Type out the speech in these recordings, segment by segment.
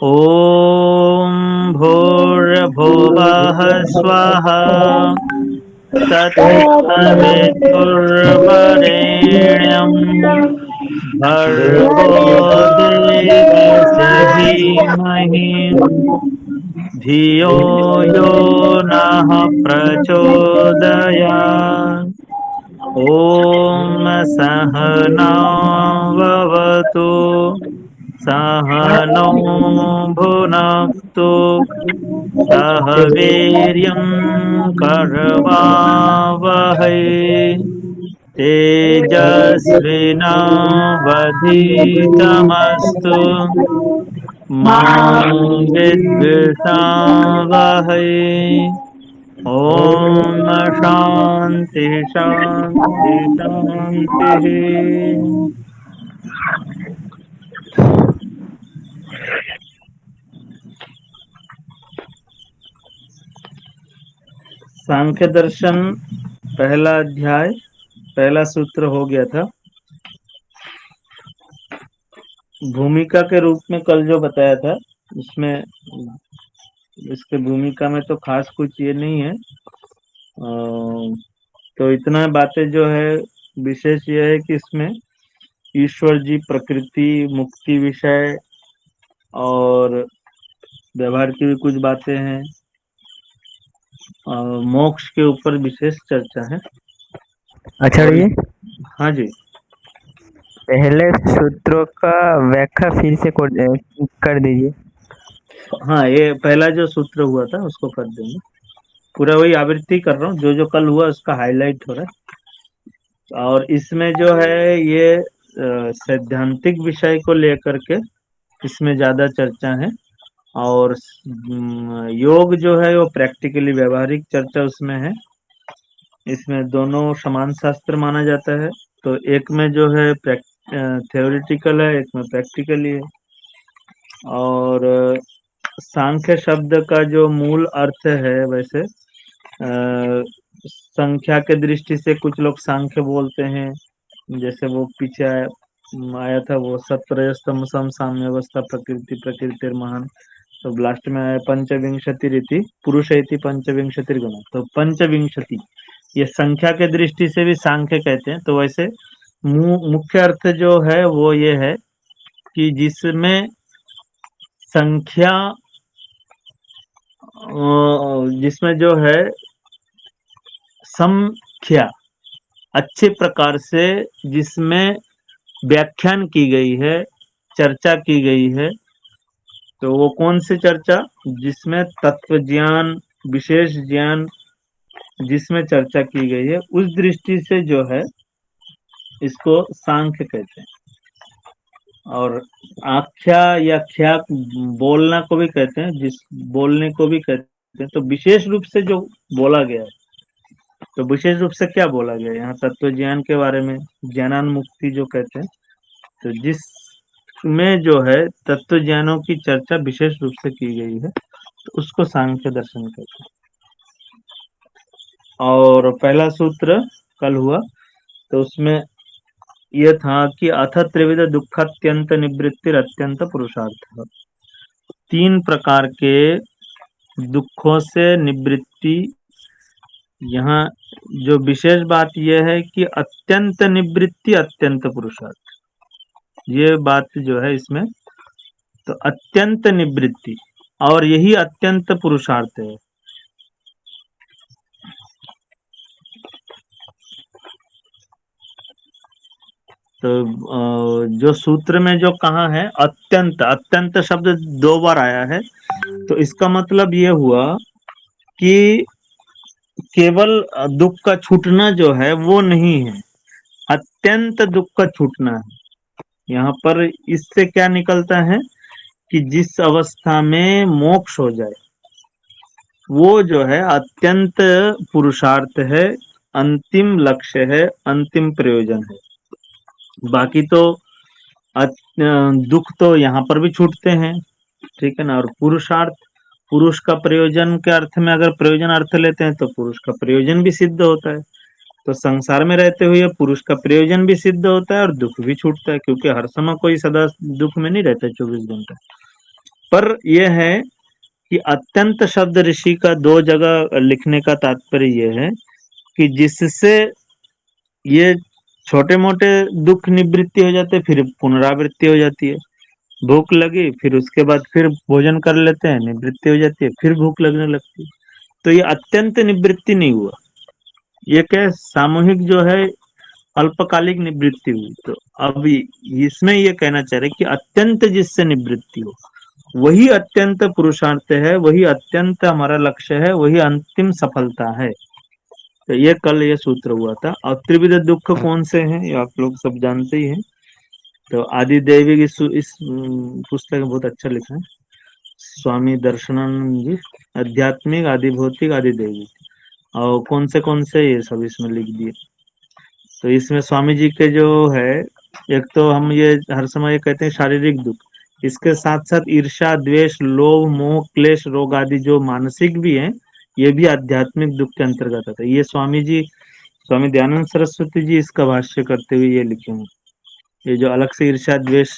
ॐ भूर्भुवः स्वः तत्सवितुर्वरेण्यं भर्गो देवस्य धीमहि धियो यो नः प्रचोदयात्। ॐ सहनाववतु सहनौ भुनक्तु सह वीर्यं करवावहै तेजस्विनावधीतमस्तु मा विद्विषावहै। ॐ शान्ति शान्ति शान्तिः। सांख्य दर्शन पहला अध्याय पहला सूत्र हो गया था। भूमिका के रूप में कल जो बताया था उसमें इसके भूमिका में तो खास कुछ ये नहीं है। तो इतना बातें जो है विशेष ये है कि इसमें ईश्वर जी, प्रकृति, मुक्ति विषय और व्यवहार की भी कुछ बातें हैं और मोक्ष के ऊपर विशेष चर्चा है। और आचार्य, हाँ जी, पहले सूत्रों का व्याख्या फिर से कर दीजिए। हाँ ये पहला जो सूत्र हुआ था उसको कर देंगे। पूरा वही आवृत्ति कर रहा हूँ, जो जो कल हुआ उसका हाईलाइट हो रहा है। और इसमें जो है ये सैद्धांतिक विषय को लेकर के इसमें ज्यादा चर्चा है और योग जो है वो प्रैक्टिकली व्यवहारिक चर्चा उसमें है। इसमें दोनों समान शास्त्र माना जाता है। तो एक में जो है थ्योरेटिकल है, एक में प्रैक्टिकली है। और सांख्य शब्द का जो मूल अर्थ है वैसे संख्या के दृष्टि से कुछ लोग सांख्य बोलते हैं, जैसे वो पीछे आया था वो सत्रयस्तम सम साम्य अवस्था प्रकृति प्रकृतिर महान। तो लास्ट में आया पंचविंशति रीति पुरुष इति पंचविंशति गुण। तो पंचविंशति ये संख्या के दृष्टि से भी सांख्य कहते हैं। तो वैसे मुख्य अर्थ जो है वो ये है कि जिसमें संख्या जिसमें जो है संख्या अच्छे प्रकार से जिसमें व्याख्यान की गई है, चर्चा की गई है। तो वो कौन सी चर्चा? जिसमें तत्व ज्ञान, विशेष ज्ञान जिसमें चर्चा की गई है, उस दृष्टि से जो है इसको सांख्य कहते हैं। और आख्या या ख्या बोलना को भी कहते हैं, जिस बोलने को भी कहते हैं। तो विशेष रूप से जो बोला गया है, तो विशेष रूप से क्या बोला गया है यहाँ? तत्व ज्ञान के बारे में, ज्ञानान्मुक्ति जो कहते हैं। तो जिसमें जो है तत्व ज्ञानों की चर्चा विशेष रूप से की गई है, तो उसको सांख्य दर्शन कहते हैं। और पहला सूत्र कल हुआ तो उसमें यह था कि अथ त्रिविध दुखात्यंत निवृत्तिर अत्यंत पुरुषार्थ। तीन प्रकार के दुखों से निवृत्ति। यहाँ जो विशेष बात यह है कि अत्यंत निवृत्ति अत्यंत पुरुषार्थ, ये बात जो है इसमें। तो अत्यंत निवृत्ति और यही अत्यंत पुरुषार्थ है। तो जो सूत्र में जो कहा है अत्यंत, अत्यंत शब्द दो बार आया है। तो इसका मतलब ये हुआ कि केवल दुख का छूटना जो है वो नहीं है, अत्यंत दुख का छूटना है। यहाँ पर इससे क्या निकलता है कि जिस अवस्था में मोक्ष हो जाए वो जो है अत्यंत पुरुषार्थ है, अंतिम लक्ष्य है, अंतिम प्रयोजन है। बाकी तो दुख तो यहाँ पर भी छूटते हैं, ठीक है ना। और पुरुषार्थ, पुरुष का प्रयोजन के अर्थ में अगर प्रयोजन अर्थ लेते हैं तो पुरुष का प्रयोजन भी सिद्ध होता है। तो संसार में रहते हुए पुरुष का प्रयोजन भी सिद्ध होता है और दुख भी छूटता है, क्योंकि हर समय कोई सदा दुख में नहीं रहता 24 घंटे। पर यह है कि अत्यंत शब्द ऋषि का दो जगह लिखने का तात्पर्य यह है कि जिससे ये छोटे मोटे दुख निवृत्ति हो जाते, फिर पुनरावृत्ति हो जाती है। भूख लगी, फिर उसके बाद फिर भोजन कर लेते हैं, निवृत्ति हो जाती है, फिर भूख लगने लगती है। तो ये अत्यंत निवृत्ति नहीं हुआ, ये क्या सामूहिक जो है अल्पकालिक निवृत्ति हुई। तो अब इसमें ये कहना चाह रहे कि अत्यंत जिससे निवृत्ति हो वही अत्यंत पुरुषार्थ है, वही अत्यंत हमारा लक्ष्य है, वही अंतिम सफलता है। तो ये कल ये सूत्र हुआ था। और त्रिविध दुख कौन से हैं ये आप लोग सब जानते ही हैं। तो आदि दैविक इस पुस्तक में बहुत अच्छा लिखा है स्वामी दर्शनानंद जी, आध्यात्मिक, आदि भौतिक, आदि दैविक। और कौन से ये सब इसमें लिख दिए। तो इसमें स्वामी जी के जो है, एक तो हम ये हर समय ये कहते हैं शारीरिक दुख, इसके साथ साथ ईर्ष्या, द्वेष, लोभ, मोह, क्लेश, रोग आदि जो मानसिक भी हैं, ये भी आध्यात्मिक दुख के अंतर्गत आता है। ये स्वामी दयानंद सरस्वती जी इसका भाष्य करते हुए ये लिखे हैं। ये जो अलग से ईर्ष्या, द्वेष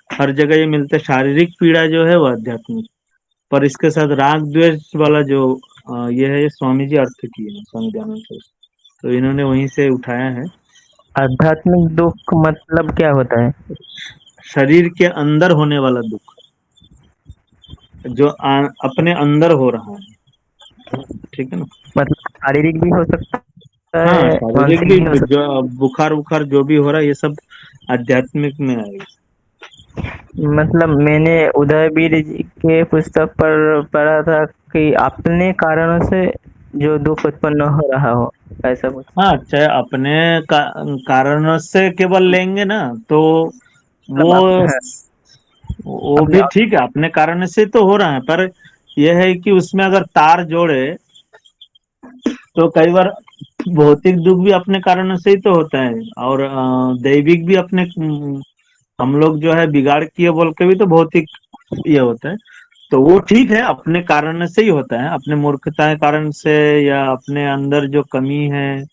हर जगह ये मिलते हैं, शारीरिक पीड़ा जो है वो आध्यात्मिक, पर इसके साथ राग द्वेष वाला जो ये है, ये स्वामी जी अर्थ किए हैं, स्वामी दयानंद सरस्वती। तो इन्होंने वहीं से उठाया है। आध्यात्मिक दुख मतलब क्या होता है? शरीर के अंदर होने वाला दुख, जो अपने अंदर हो रहा है, ठीक है ना। मतलब शारीरिक भी हो सकता हाँ, है, शारीरिक मानसिक भी, भी हो सकता जो बुखार उखार जो भी हो रहा है, ये सब आध्यात्मिक में आएगा। है। मतलब मैंने उदयवीर जी के पुस्तक पर पढ़ा था कि अपने कारणों से जो दुख उत्पन्न हो रहा हो, ऐसा कुछ। हाँ, चाहे अपने कारणों से केवल लेंगे ना, तो वो मतलब आप, हाँ, वो अपने भी ठीक है, अपने कारण से तो हो रहा है, पर यह है कि उसमें अगर तार जोड़े तो कई बार भौतिक दुख भी अपने कारण से ही तो होता है, और दैविक भी अपने हम लोग जो है बिगाड़ किए बोल के भी तो भौतिक ये होता है। तो वो ठीक है, अपने कारण से ही होता है, अपने मूर्खता के कारण से या अपने अंदर जो कमी है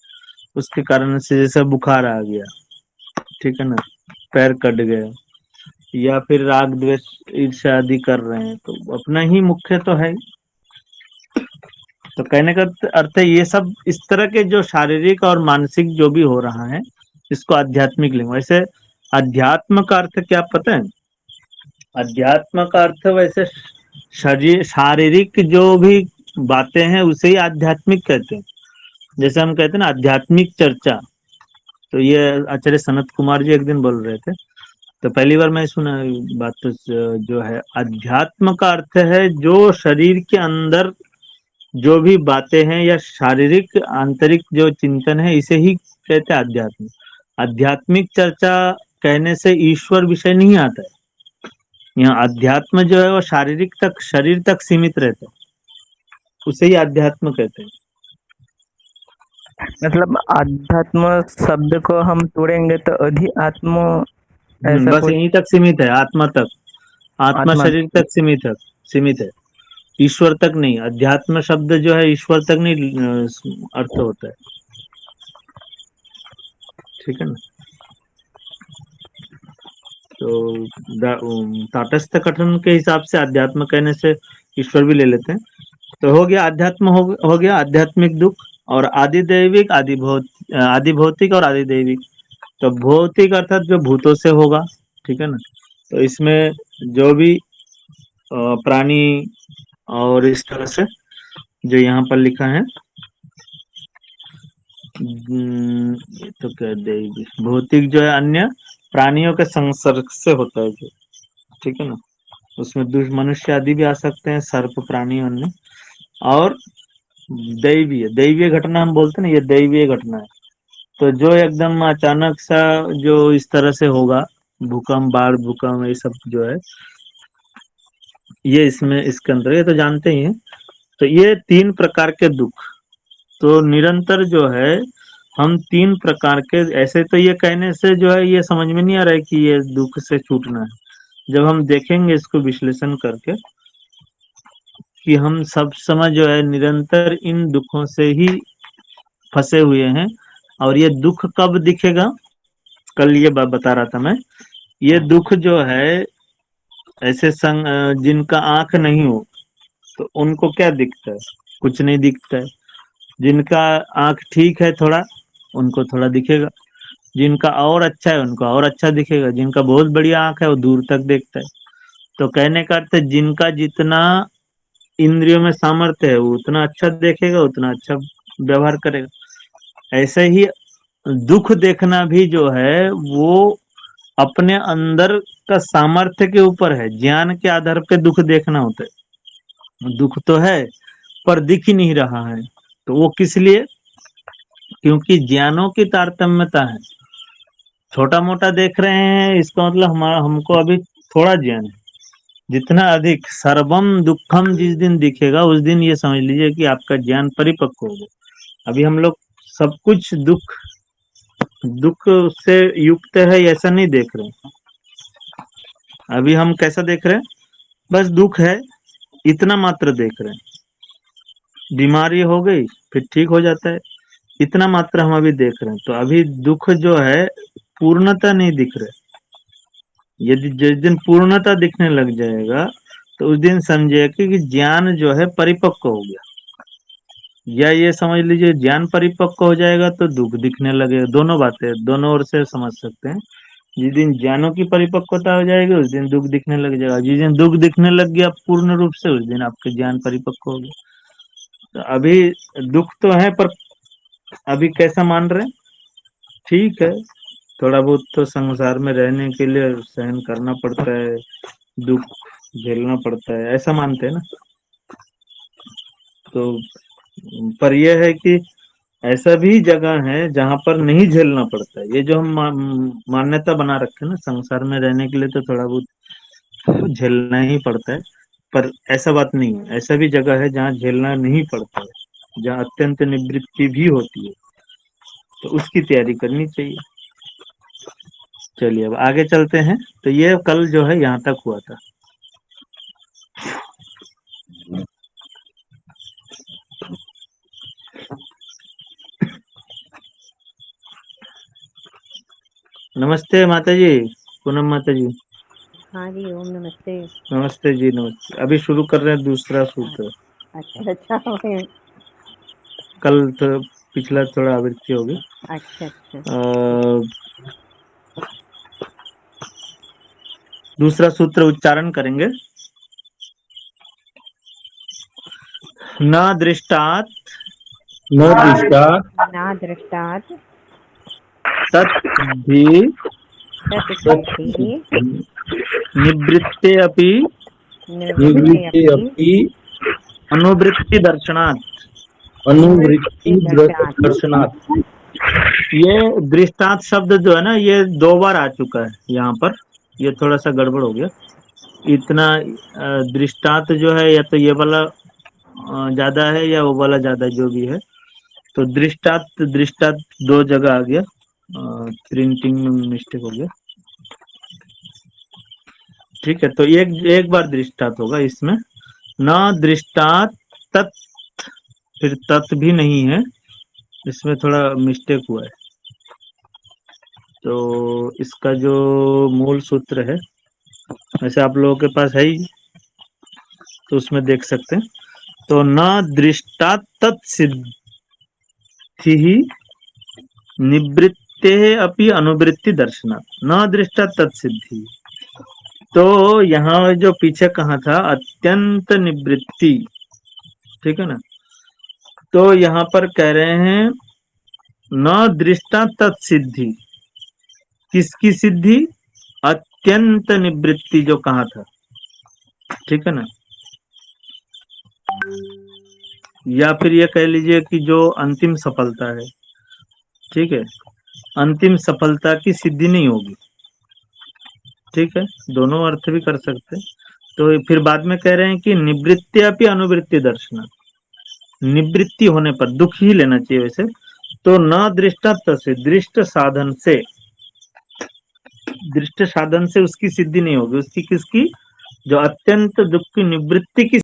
उसके कारण से, जैसे बुखार आ गया, ठीक है ना, पैर कट गया, या फिर राग द्वेष ईर्ष्या आदि कर रहे हैं, तो अपना ही मुख्य तो है। तो कहने का अर्थ है ये सब इस तरह के जो शारीरिक और मानसिक जो भी हो रहा है, इसको आध्यात्मिक लिंग। वैसे अध्यात्म का अर्थ क्या पता है? अध्यात्म का अर्थ वैसे शरीर शारीरिक जो भी बातें हैं उसे ही आध्यात्मिक कहते हैं। जैसे हम कहते हैं ना आध्यात्मिक चर्चा, तो ये आचार्य सनत कुमार जी एक दिन बोल रहे थे, तो पहली बार मैं सुना बात। तो जो है अध्यात्म का अर्थ है जो शरीर के अंदर जो भी बातें हैं या शारीरिक आंतरिक जो चिंतन है, इसे ही कहते हैं अध्यात्म। आध्यात्मिक चर्चा कहने से ईश्वर विषय नहीं आता है। यहाँ अध्यात्म जो है वो शारीरिक तक, शरीर तक सीमित रहता है, उसे ही अध्यात्म कहते हैं। मतलब आध्यात्म शब्द को हम तोड़ेंगे तो अधिआत्म, ऐसा बस कुछ। यहीं तक सीमित है, आत्मा तक, आत्मा आत्मा। शरीर तक सीमित है, ईश्वर तक नहीं। अध्यात्म शब्द जो है ईश्वर तक नहीं अर्थ होता है, ठीक है ना। तो ताटस्थ कथन के हिसाब से अध्यात्म कहने से ईश्वर भी ले लेते हैं। तो हो गया अध्यात्म, हो गया आध्यात्मिक दुख। और आदि दैविक, आदि भौतिक और आदि दैविक। तो भौतिक अर्थात जो भूतों से होगा, ठीक है ना। तो इसमें जो भी प्राणी और इस तरह से जो यहाँ पर लिखा है, ये तो क्या दैविक, भौतिक जो है अन्य प्राणियों के संसर्ग से होता है जो, ठीक है ना। उसमें मनुष्य आदि भी आ सकते हैं, सर्प प्राणी अन्य। और दैवीय घटना हम बोलते हैं ना, ये दैवीय घटना है। तो जो एकदम अचानक सा जो इस तरह से होगा, भूकंप, बाढ़, भूकंप, ये सब जो है, ये इसमें इसके अंदर, ये तो जानते ही हैं। तो ये तीन प्रकार के दुख, तो निरंतर जो है हम तीन प्रकार के, ऐसे तो ये कहने से जो है ये समझ में नहीं आ रहा है कि ये दुख से छूटना है। जब हम देखेंगे इसको विश्लेषण करके कि हम सब समय जो है निरंतर इन दुखों से ही फंसे हुए हैं। और ये दुख कब दिखेगा, कल ये बता रहा था मैं, ये दुख जो है ऐसे जिनका आंख नहीं हो तो उनको क्या दिखता है? कुछ नहीं दिखता है। जिनका आंख ठीक है थोड़ा, उनको थोड़ा दिखेगा। जिनका और अच्छा है उनको और अच्छा दिखेगा। जिनका बहुत बढ़िया आंख है वो दूर तक देखता है। तो कहने का अर्थ है जिनका जितना इंद्रियों में सामर्थ्य है वो उतना अच्छा देखेगा, उतना अच्छा व्यवहार करेगा। ऐसे ही दुख देखना भी जो है वो अपने अंदर का सामर्थ्य के ऊपर है। ज्ञान के आधार पे दुख देखना होता है। दुख तो है पर दिख ही नहीं रहा है, तो वो किस लिए? क्योंकि ज्ञानों की तारतम्यता है। छोटा मोटा देख रहे हैं इसका मतलब हमारा हमको अभी थोड़ा ज्ञान है। जितना अधिक सर्वम दुखम जिस दिन दिखेगा उस दिन ये समझ लीजिए कि आपका ज्ञान परिपक्व हो गया। अभी हम लोग सब कुछ दुख दुख से युक्त है ऐसा नहीं देख रहे हैं। अभी हम कैसा देख रहे हैं? बस दुख है इतना मात्र देख रहे हैं। बीमारी हो गई फिर ठीक हो जाता है, इतना मात्र हम अभी देख रहे हैं। तो अभी दुख जो है पूर्णता नहीं दिख रहा। यदि जिस दिन पूर्णता दिखने लग जाएगा तो उस दिन समझिए कि ज्ञान जो है परिपक्व हो गया। या ये समझ लीजिए ज्ञान परिपक्व हो जाएगा तो दुख दिखने लगेगा। दोनों बातें दोनों ओर से समझ सकते हैं। जिस दिन ज्ञानों की परिपक्वता हो जाएगी उस दिन दुख दिखने लग जाएगा। जिस दिन दुख दिखने लग गया पूर्ण रूप से उस दिन आपके ज्ञान परिपक्व हो गया। तो अभी दुख तो है पर अभी कैसा मान रहे हैं? ठीक है, थोड़ा बहुत तो संसार में रहने के लिए सहन करना पड़ता है, दुख झेलना पड़ता है, ऐसा मानते हैं ना। तो पर यह है कि ऐसा भी जगह है जहां पर नहीं झेलना पड़ता है। ये जो हम मान्यता बना रखे हैं ना संसार में रहने के लिए तो थोड़ा बहुत झेलना ही पड़ता है, पर ऐसा बात नहीं है। ऐसा भी जगह है जहाँ झेलना नहीं पड़ता है, जहाँ अत्यंत निवृत्ति भी होती है, तो उसकी तैयारी करनी चाहिए। चलिए अब आगे चलते हैं। तो ये कल जो है यहाँ तक हुआ था। नमस्ते माता जी, पूनम माता जी। हाँ जी, ओम नमस्ते। नमस्ते जी, नमस्ते। अभी शुरू कर रहे हैं दूसरा सूत्र। अच्छा अच्छा कल तो पिछला थोड़ा आवृत्ति हो गई। अच्छा अच्छा दूसरा सूत्र उच्चारण करेंगे। न दृष्टात् न दृष्टा ना दृष्टात् तद्बुद्धि तत्सिद्धि निवृत्ते अपि निवृत्ते अपि अनुवृत्ति दर्शनात्। अनुवृत्ति दर्शनात्। ये दृष्टांत शब्द जो है ना ये 2 बार आ चुका है यहाँ पर। ये थोड़ा सा गड़बड़ हो गया। इतना दृष्टांत जो है या तो ये वाला ज्यादा है या वो वाला ज्यादा, जो भी है। तो दृष्टांत दृष्टांत 2 जगह आ गया। प्रिंटिंग में मिस्टेक हो गया। ठीक है, तो एक बार दृष्टांत होगा इसमें। न दृष्टांत तत्, फिर तत् भी नहीं है, इसमें थोड़ा मिस्टेक हुआ है। तो इसका जो मूल सूत्र है वैसे आप लोगों के पास है ही, तो उसमें देख सकते हैं। तो न दृष्टा तत्सिद्धि निवृत्ते अपि अनुवृत्ति दर्शनात्। न दृष्टा तत्सिद्धि, तो यहाँ जो पीछे कहा था अत्यंत निवृत्ति, ठीक है ना। तो यहाँ पर कह रहे हैं न दृष्टा तत्सिद्धि, किसकी सिद्धि? अत्यंत निवृत्ति जो कहा था, ठीक है ना। या फिर ये कह लीजिए कि जो अंतिम सफलता है, ठीक है, अंतिम सफलता की सिद्धि नहीं होगी, ठीक है, दोनों अर्थ भी कर सकते हैं। तो फिर बाद में कह रहे हैं कि निवृत्ति अपि अनुवृत्ति दर्शन, निवृत्ति होने पर दुख ही लेना चाहिए वैसे। तो न दृष्टत्व से, दृष्ट साधन से, दृष्ट साधन से उसकी सिद्धि नहीं होगी। उसकी किसकी? जो अत्यंत दुख की निवृत्ति की